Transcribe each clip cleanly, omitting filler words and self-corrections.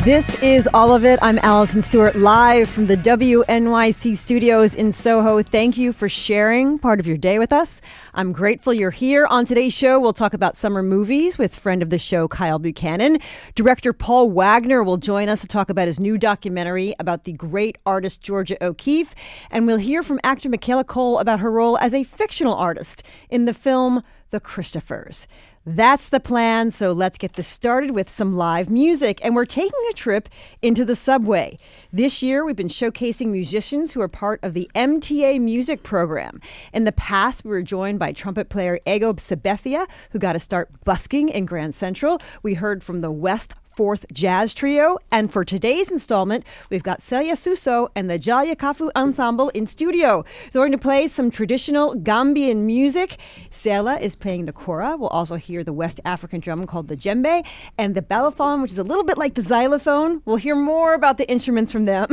This is All of It. I'm Allison Stewart, live from the WNYC studios in Soho. Thank you for sharing part of your day with us. I'm grateful you're here. On today's show, we'll talk about summer movies with friend of the show, Kyle Buchanan. Director Paul Wagner will join us to talk about his new documentary about the great artist Georgia O'Keeffe. And we'll hear from actor Michaela Cole about her role as a fictional artist in the film The Christophers. That's the plan, so let's get this started with some live music. And we're taking a trip into the subway. This year, we've been showcasing musicians who are part of the MTA music program. In the past, we were joined by trumpet player Ego Sebefia, who got to start busking in Grand Central. We heard from the West Fourth Jazz Trio. And for today's installment, we've got Salieu Suso and the Jaliya Kafo Ensemble in studio. So we're going to play some traditional Gambian music. Sela is playing the kora. We'll also hear the West African drum called the djembe and the balafon, which is a little bit like the xylophone. We'll hear more about the instruments from them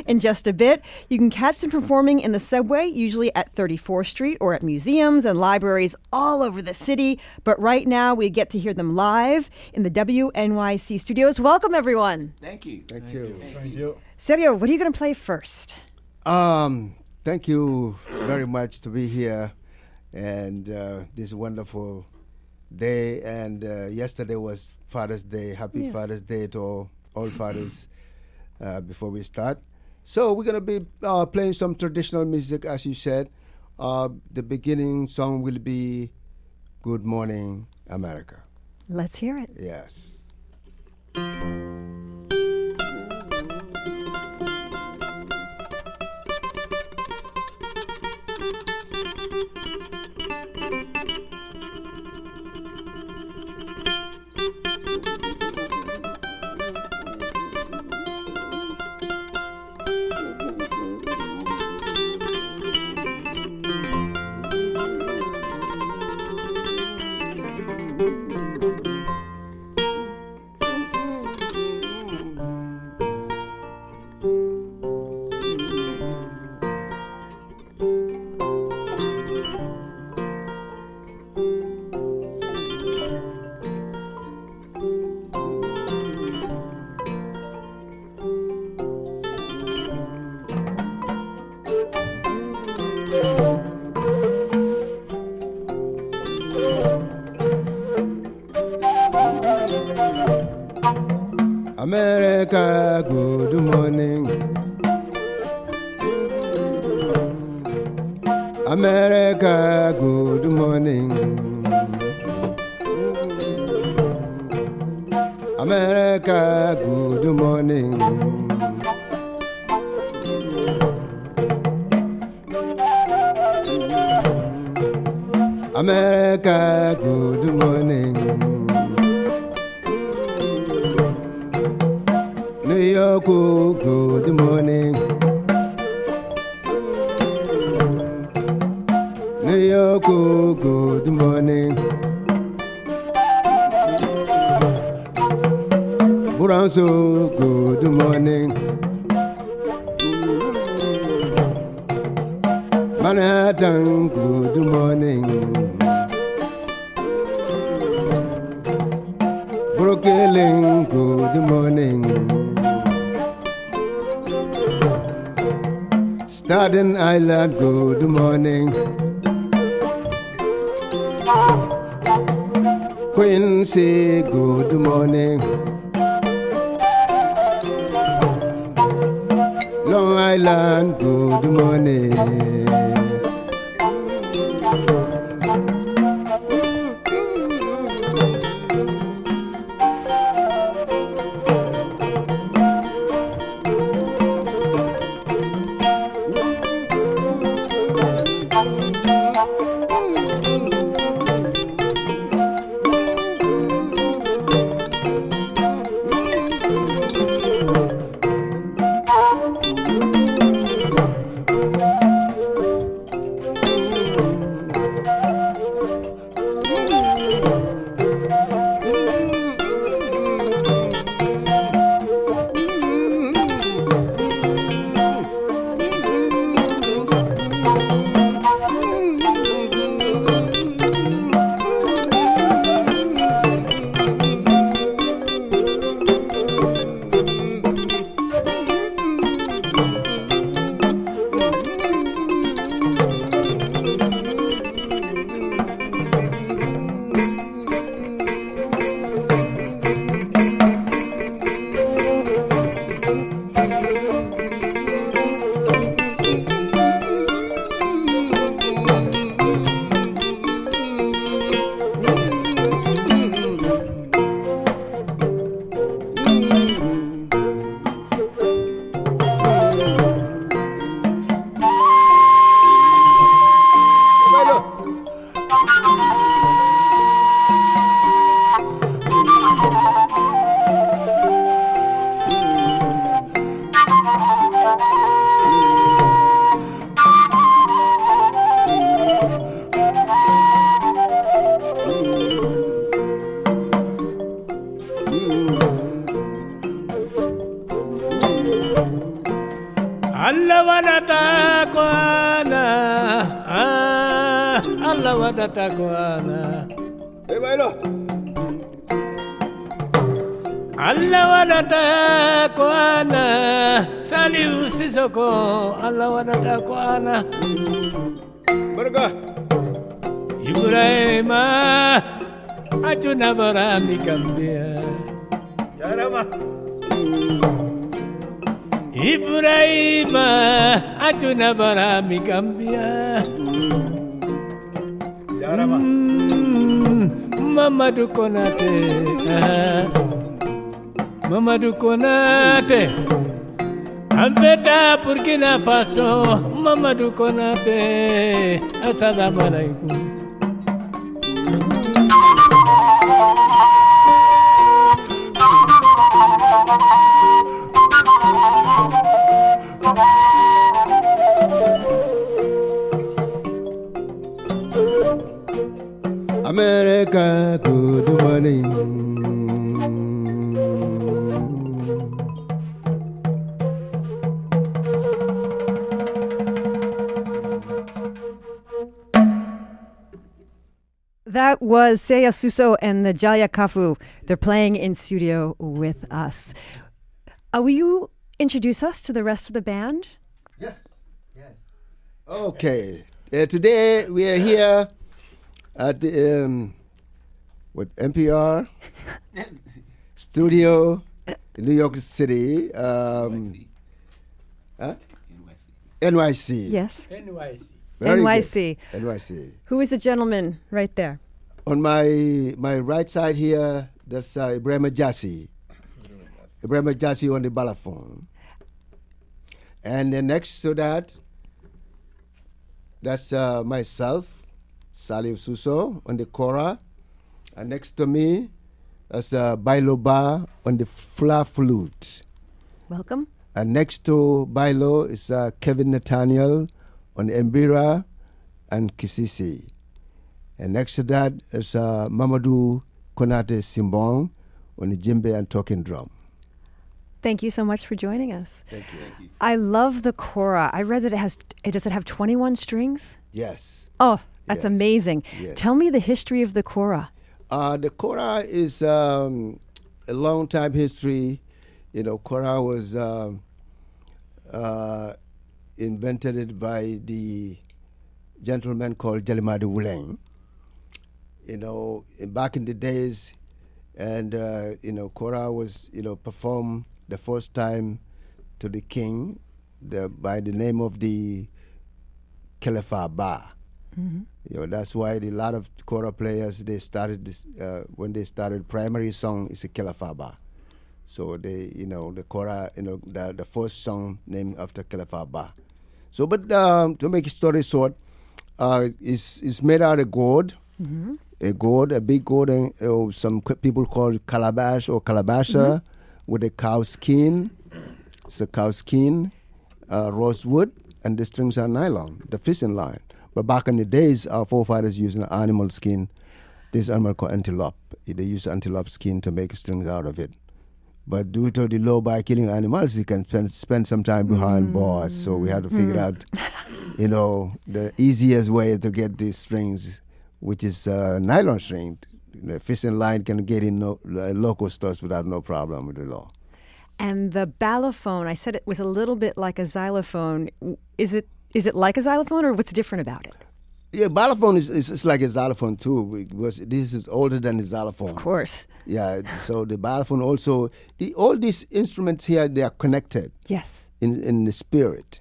in just a bit. You can catch them performing in the subway, usually at 34th Street or at museums and libraries all over the city. But right now, we get to hear them live in the WNYC studios. Welcome, everyone. Thank you. Thank you. Sergio, what are you going to play first? Thank you very much to be here and this wonderful day. And yesterday was Father's Day. Happy Father's Day to all fathers before we start. So we're going to be playing some traditional music, as you said. The beginning song will be Good Morning, America. Let's hear it. Yes. America, good morning. America, good morning. America, good morning. America, good morning. New York, good morning. New York, good morning. Buranso, good morning. Manhattan, good morning. Brooklyn, good morning. Staten Island, good morning. Quincy, good morning. Long Island, good morning. Allah wadata kwana, Allah wadata kwana. Hey, bailo. Allah wadata kwana, Salieu Suso Allah wadata kwana. Barga. Ibrahima, ajuna barami kambia. Jarama. Ibrahima, ajuna barami kambia. Jarama. Mamadou Konate, Mamadou Konate, Ambeta Burkina Faso, Mamadou Konate, assalamu alaikum. America, good morning. That was Salieu Suso and the Jaliya Kafo. They're playing in studio with us. Will you introduce us to the rest of the band? Yes. Okay. Today we are here at the NPR studio in New York City. NYC. Yes. NYC. Very NYC. good. NYC. Who is the gentleman right there? On my right side here, that's Ibrahim Jassi. Ibrahim Jassi on the balafon. And then next to that, that's myself, Salieu Suso on the kora. And next to me, that's Bailo Ba on the fla flute. Welcome. And next to Bailo is Kevin Nathaniel on the mbira and kisisi. And next to that is Mamadou Konate Simbong on the djembe and talking drum. Thank you so much for joining us. Thank you. I love the kora. I read that does it have 21 strings? Yes. Oh, that's Yes. amazing. Yes. Tell me the history of the kora. The kora is a long time history. You know, kora was invented by the gentleman called Jaliya. You know, back in the days, and kora was performed the first time to the king by the name of the Khalifa Ba. Mm-hmm. That's why a lot of kora players, they started this when they started primary song is a Khalifa Ba. So the kora, the first song named after Khalifa Ba. So, but to make a story short, it's made out of gourd. Mm-hmm. A big gourd, and some people call it calabash or calabasha, with a cow skin. It's a cow skin, rosewood, and the strings are nylon, the fishing line. But back in the days, our forefathers used an animal skin. This animal called antelope. They use antelope skin to make strings out of it. But due to the law by killing animals, you can spend some time behind bars. So we had to figure out, the easiest way to get these strings, which is nylon string. The fishing line can get in local stores without no problem with the law. And the balafon, I said it was a little bit like a xylophone. Is it like a xylophone, or what's different about it? Yeah, balafon is like a xylophone too, because this is older than the xylophone. Of course. Yeah, so the balafon also, all these instruments here, they are connected. Yes. In the spirit.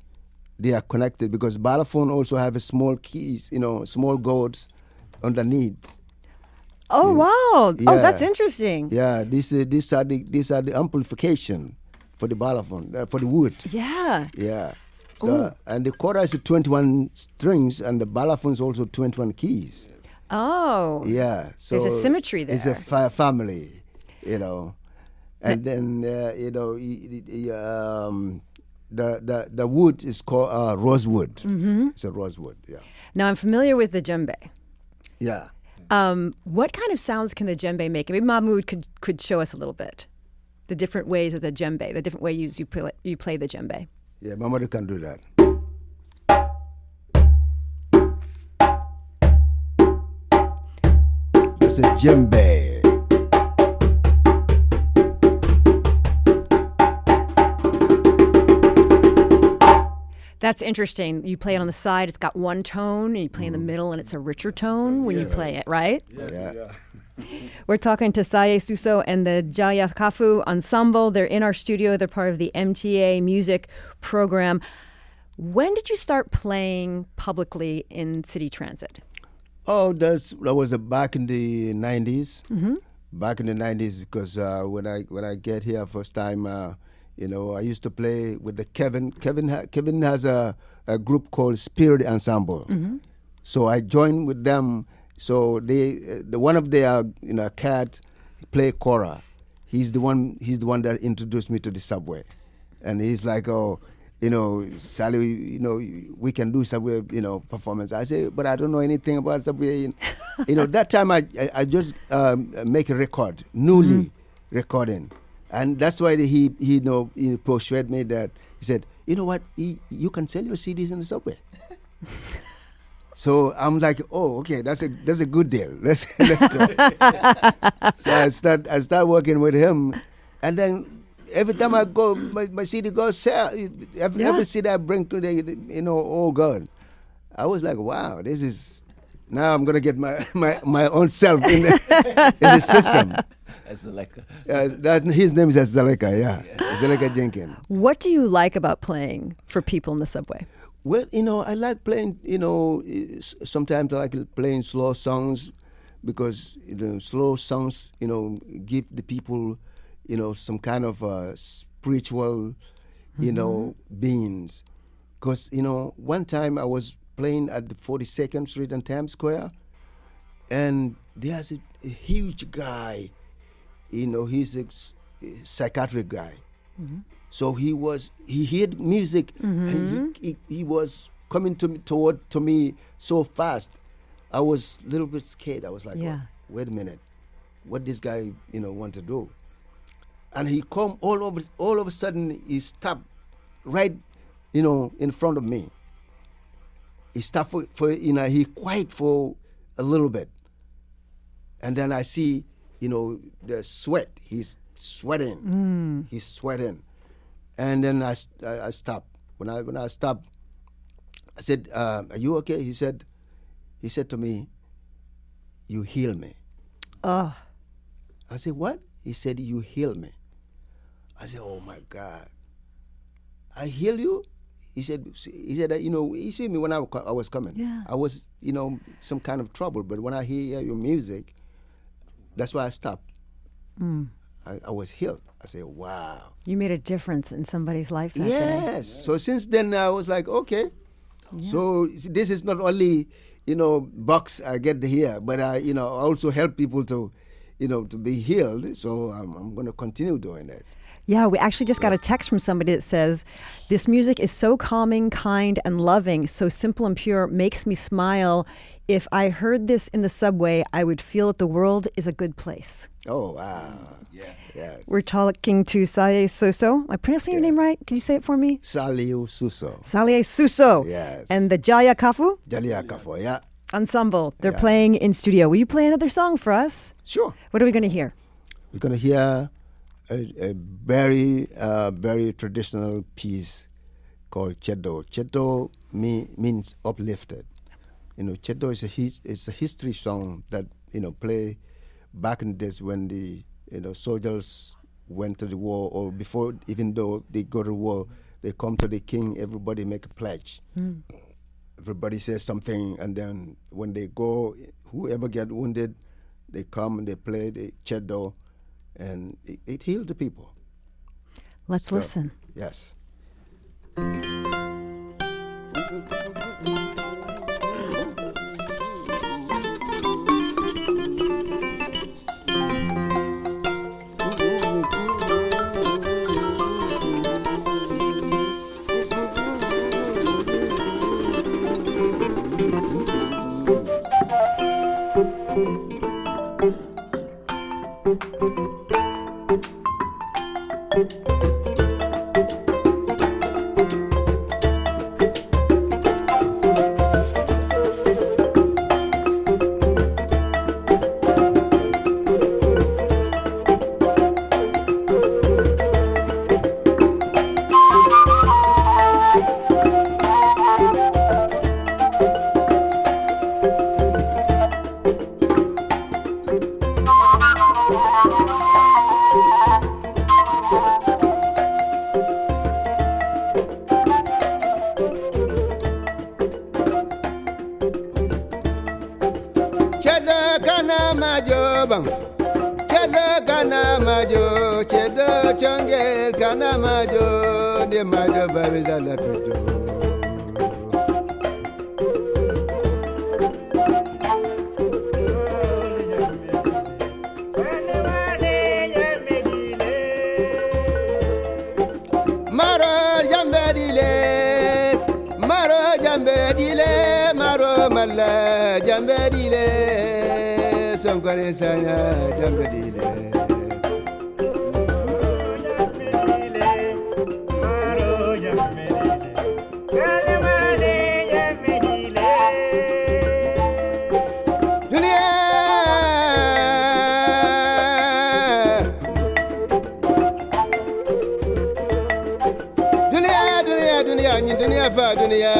They are connected because balafon also have a small keys, small gourds underneath. Oh, wow. Yeah. Oh, that's interesting. Yeah, these are the amplification for the balafon, for the wood. Yeah. Yeah. So, and the kora is 21 strings, and the balafon is also 21 keys. Oh. Yeah. So There's a symmetry there. It's a family, And then, the wood is called rosewood. Mm-hmm. It's a rosewood, yeah. Now, I'm familiar with the djembe. Yeah. What kind of sounds can the djembe make? Maybe Mahmoud could show us a little bit. The different ways of the djembe, the different ways you play the djembe. Yeah, Mamadou can do that. That's a djembe. That's interesting. You play it on the side, it's got one tone, and you play in the middle, and it's a richer tone when you play it, right? Yeah. We're talking to Salieu Suso and the Jaliya Kafo Ensemble. They're in our studio. They're part of the MTA music program. When did you start playing publicly in city transit? Oh, that was back in the 90s. Mm-hmm. Back in the 90s, because when I get here first time, I used to play with the Kevin. Kevin has a group called Spirit Ensemble. Mm-hmm. So I joined with them. So one of their cat play kora. He's the one that introduced me to the subway, and he's like, Salieu, we can do subway, performance. I say, but I don't know anything about subway. That time I just make a record, newly recording, and that's why he persuaded me that he said, you know what, you can sell your CDs in the subway. So I'm like, oh, okay, that's a good deal. Let's go. So I start working with him, and then every time I go, my CD goes sell. Every CD I bring to the, oh God, I was like, wow, this is now I'm gonna get my own self in the system. His name is Zaleka, Zaleka Jenkins. What do you like about playing for people in the subway? Well, I like playing, sometimes I like playing slow songs because slow songs, give the people, some kind of spiritual, beings. Because, one time I was playing at the 42nd Street and Times Square, and there's a huge guy, he's a psychiatric guy. Mm-hmm. So he heard music, and he was coming to me so fast. I was a little bit scared. I was like, oh, wait a minute, what this guy want to do? And he come all of a sudden he stopped right in front of me. He stopped for he quiet for a little bit, and then I see the sweat. He's sweating. He's sweating. And then I stopped. When I stopped, I said, "Are you okay?" He said to me, "You heal me." I said, "What?" He said, "You heal me." I said, "Oh my God, I heal you?" He said, you see me when I was coming. Yeah. I was, some kind of trouble, but when I hear your music, that's why I stopped. I was healed. I said, wow. You made a difference in somebody's life that day. Yes. So since then, I was like, okay. Yeah. So this is not only, bucks I get here, but I also help people to be healed. So I'm going to continue doing that. Yeah, we actually just got a text from somebody that says, this music is so calming, kind, and loving, so simple and pure, makes me smile. If I heard this in the subway, I would feel that the world is a good place. Oh, wow. Yeah. Yes. We're talking to Salieu Suso. Am I pronouncing your name right? Can you say it for me? Salieu Suso. Salieu Suso. Yes. And the Jaliya Kafo? Jaliya Kafo, yeah. Ensemble. They're playing in studio. Will you play another song for us? Sure. What are we going to hear? We're going to hear a very, very traditional piece called Chedo. Chedo means uplifted. Chedo is a history song that, play back in the days when the, soldiers went to the war, or before, even though they go to war, they come to the king, everybody make a pledge. Everybody says something, and then when they go, whoever get wounded, they come and they play the Chedo, and it healed the people. Let's listen. Yes. Cheda kana majo, cheda changel kana majo, de majo babiza la fedo. Maro jambedile, maro mala jambedile, som kare sanya jambedile. Dunia fa dunia.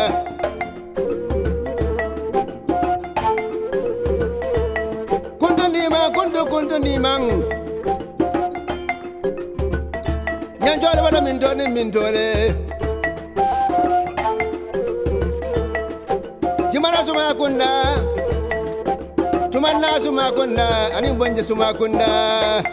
Kundu ni mang. Nyanjole wana mindole. Jimara suma kunda. Tumanna suma kunda. Ani bonje suma kunda.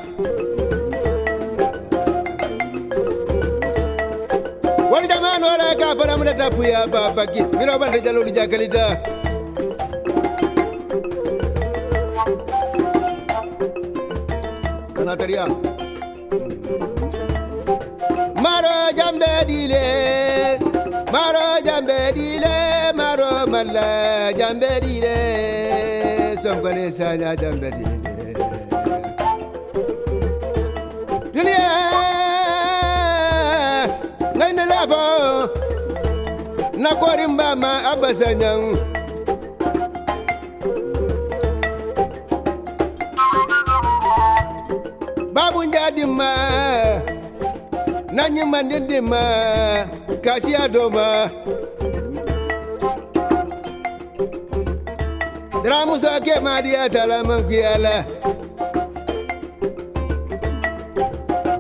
Wali jamano wala kafara mudata puya babaki. Miro bande jaloli jakalita. Kanataria. Maro jambedile, maro mala jambedile. Somkone sanya jambedile. Dunia. Ngaine lafo nakorimba ma abasanyang babu njadima nanyima ndindima kasia doma dramu soke madia talamankiala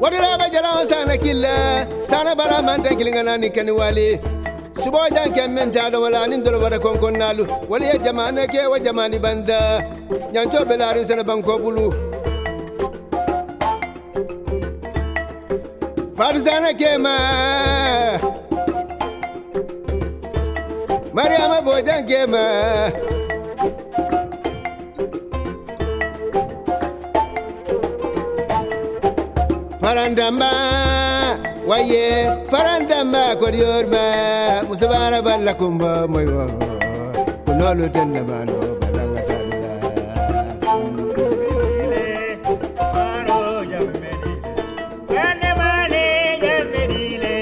wadula bajala sana killa sana bara manta kilingana ni kani wali subo janke menta do wala nin do wada konkon nalu wali ya jamana ke wa jamani banda nyanto belaru sana banko bulu farzana kema Mariama bojan kema Farandamba waye farandamba kodiorma musabara balla kumba moyo kunolo tenda mano balanga tadila maro jamedi sane mane jamedile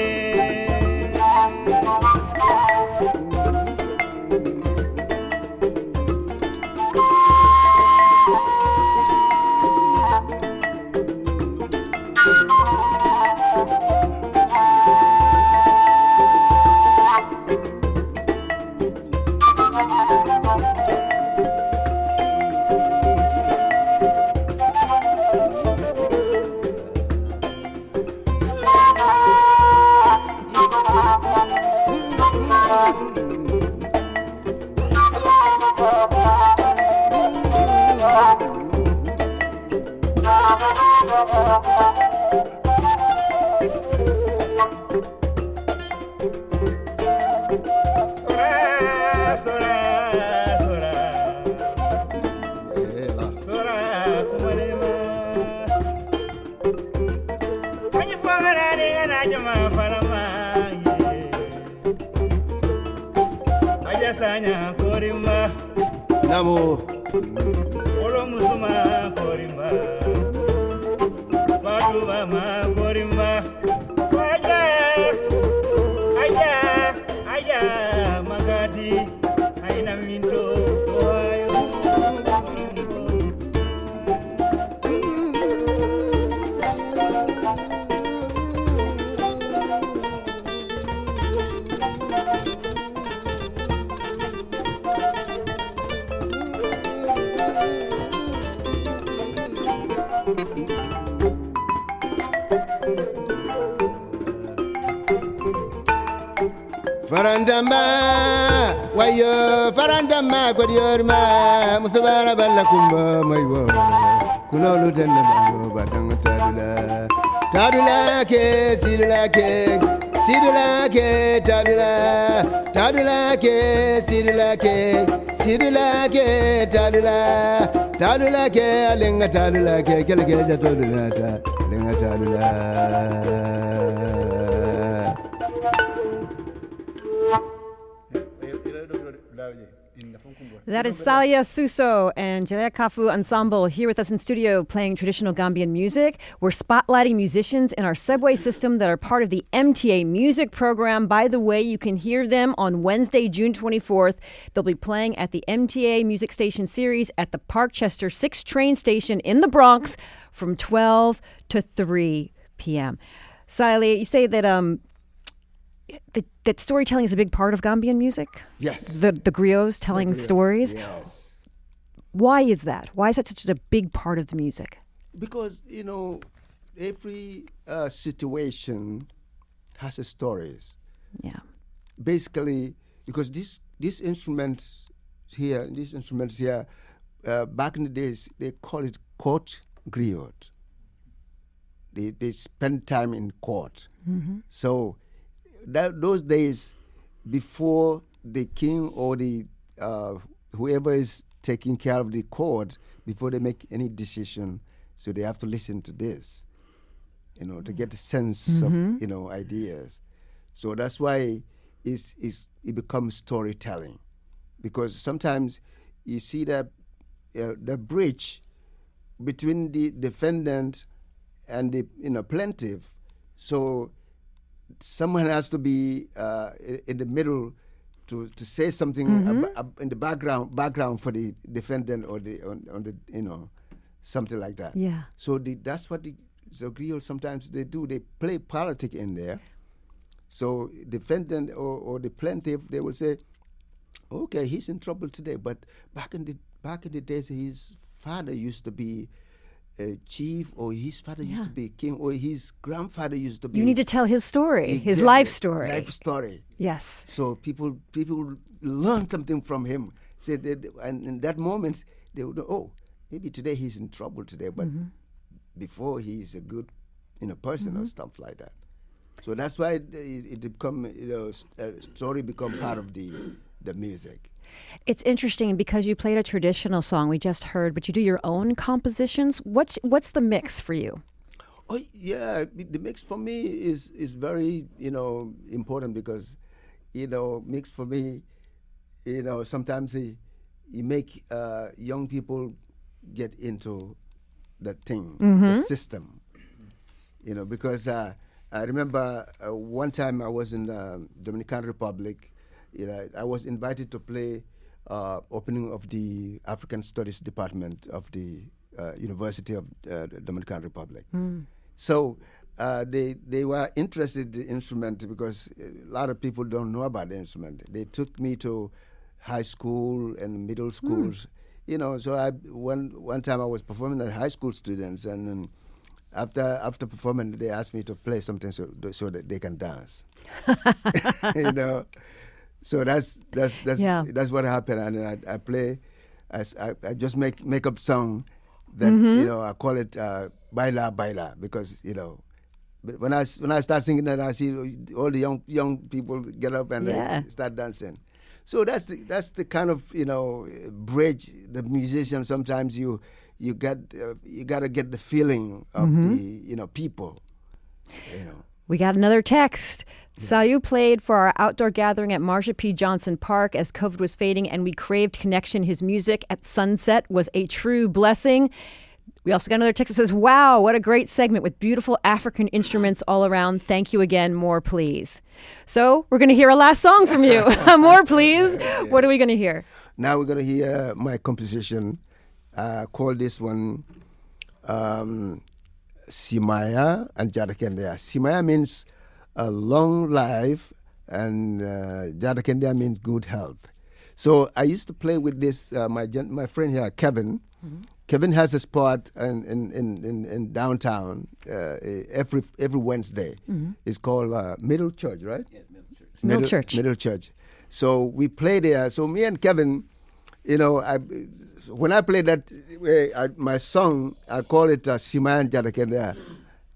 Namo Olo musuma Magorimba, Aya, Magadi, Aina Minto, Farandamba, wayo, farandamba, kwadiorma, musabara balakumba, maywo, kunolu tenna, batanga tadula, tadula ke, sidula ke, sidula ke, tadula ke, sidula ke, sidula ke, tadula ke, alenga tadula ke, keleke jatodula, alenga tadula. That is Salieu Suso and Jaliya Kafo Ensemble here with us in studio playing traditional Gambian music. We're spotlighting musicians in our subway system that are part of the MTA music program. By the way, you can hear them on Wednesday, June 24th. They'll be playing at the MTA Music Station Series at the Parkchester 6 train station in the Bronx from 12 to 3 p.m. Salieu, you say that that storytelling is a big part of Gambian music? Yes. The griots telling stories? Yes. Why is that? Why is that such a big part of the music? Because, every situation has a stories. Yeah. Basically, because these instruments here, back in the days, they call it court griot. They spend time in court. Mm-hmm. So those days, before the king or the whoever is taking care of the court, before they make any decision, so they have to listen to this, to get a sense of ideas. So that's why it becomes storytelling, because sometimes you see that the bridge between the defendant and the plaintiff. So someone has to be in the middle to say something in the background for the defendant or on the something like that. Yeah. So that's what the griot sometimes they do. They play politics in there. So defendant or the plaintiff, they will say, okay, he's in trouble today, but back in the days, his father used to be a chief, or his father used to be a king, or his grandfather used to be. You need to tell his story, Exactly. his life story. Life story. Yes. So people learn something from him. Say that, and in that moment they would know, oh, maybe today he's in trouble today, but before he's a good person or stuff like that. So that's why it become story become part of the music. It's interesting because you played a traditional song we just heard, but you do your own compositions. What's the mix for you? Oh yeah, the mix for me is very important, because mix for me, sometimes you make young people get into that thing, the system, because I remember one time I was in the Dominican Republic. I was invited to play opening of the African Studies Department of the University of the Dominican Republic. So they were interested in the instrument, because a lot of people don't know about the instrument. They took me to high school and middle schools. So one time I was performing at high school students, and after performing, they asked me to play something so that they can dance. So that's what happened, and I play. I just make up song that I call it baila baila, because but when I start singing that, I see all the young people get up and they start dancing. So that's the kind of bridge the musician. Sometimes you gotta get the feeling of the people. We got another text. Salieu played for our outdoor gathering at Marsha P. Johnson Park as COVID was fading, and we craved connection. His music at sunset was a true blessing. We also got another text that says, wow, what a great segment with beautiful African instruments all around. Thank you again. More, please. So we're going to hear a last song from you. More, please. What are we going to hear? Now we're going to hear my composition. Call this one Simaya and Jadakendea. Simaya means a long life, and Jadakendea means good health. So I used to play with this, my friend here, Kevin. Mm-hmm. Kevin has a spot in downtown every Wednesday. Mm-hmm. It's called Middle Church, right? Yes, Middle Church. Middle Church. Middle Church. So we play there. So me and Kevin, when I play that, my song, I call it Siman Jadakendea.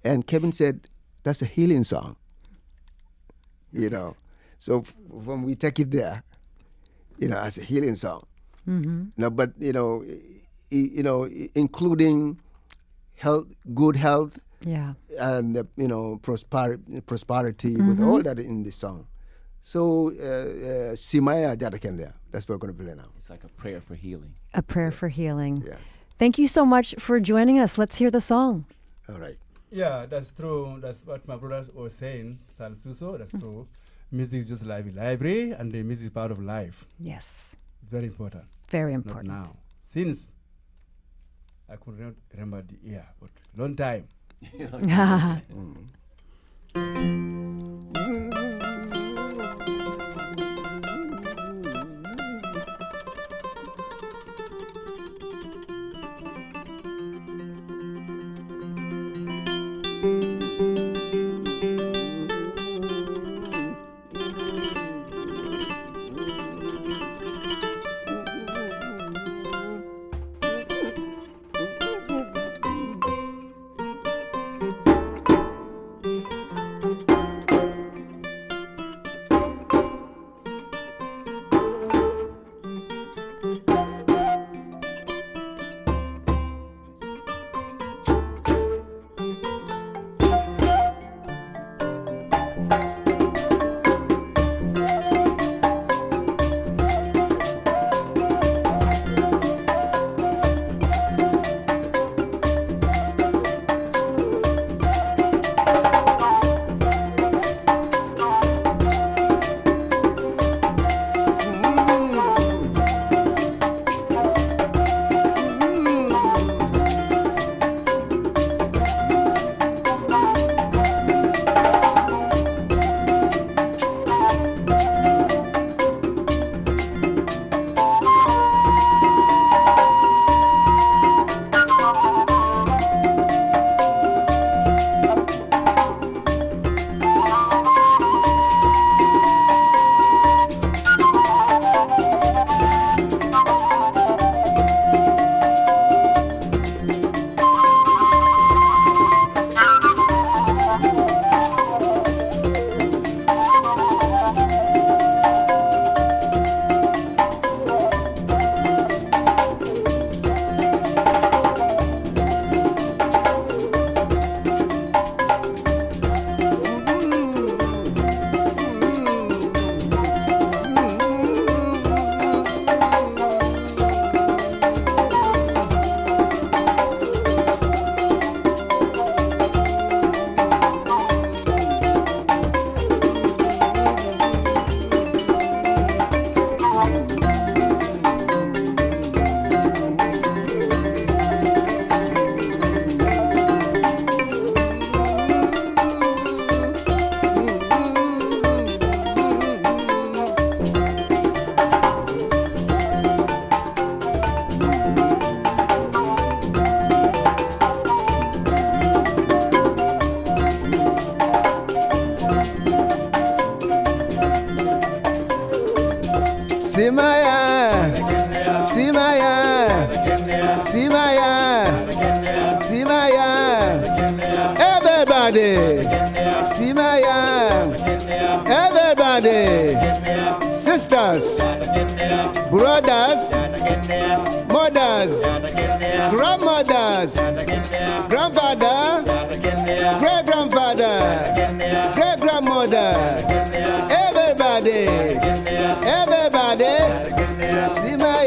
And Kevin said, that's a healing song. So when we take it there, as a healing song. Mm-hmm. But including health, good health, and prosperity with all that in this song. So Simaya Jadakendea, that's what we're going to play now. It's like a prayer for healing. A prayer for healing. Yes. Thank you so much for joining us. Let's hear the song. All right. Yeah, that's true. That's what my brother was saying, Salieu Suso. That's true. Music is just like a library, and the music is part of life. Yes. Very important. Very important. Not now. Since I could not remember the year, but long time. Simaya, Simaya, Simaya, Simaya, everybody, Simaya, everybody, sisters, brothers, mothers, grandmothers, grandfather, great-grandfather, great-grandmother, everybody, everybody, Simaya,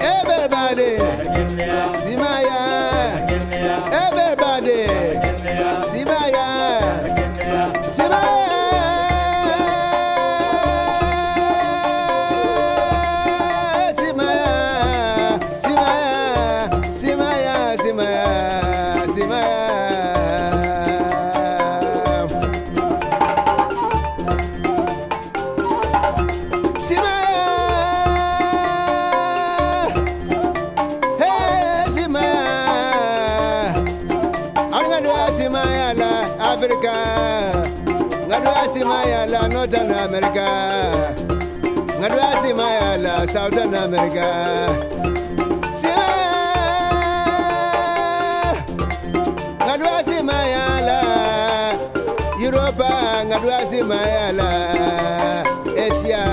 everybody, Simaya. Africa, Ngadwasi Mayala, Northern America, Ngadwasi Mayala, Southern America. Ngadwasi Mayala, Europa, Ngadwasi Mayala, Asia.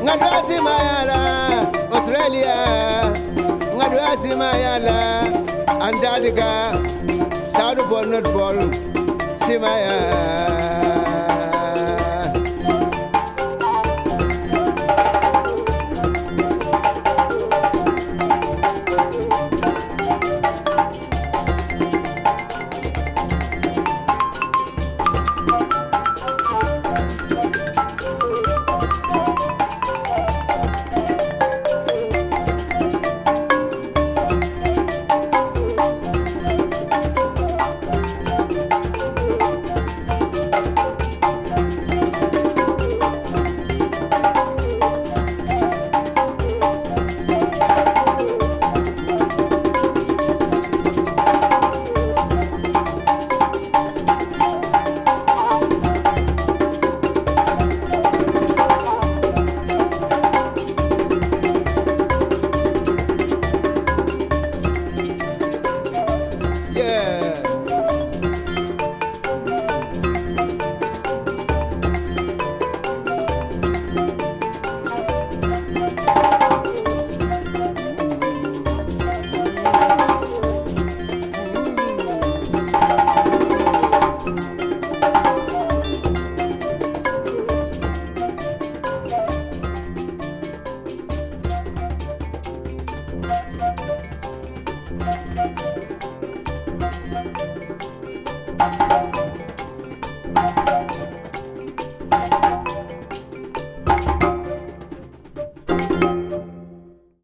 Ngadwasi Mayala, Australia, Ngadwasi Mayala, Antarctica, South Pole, North Pole, Simaya.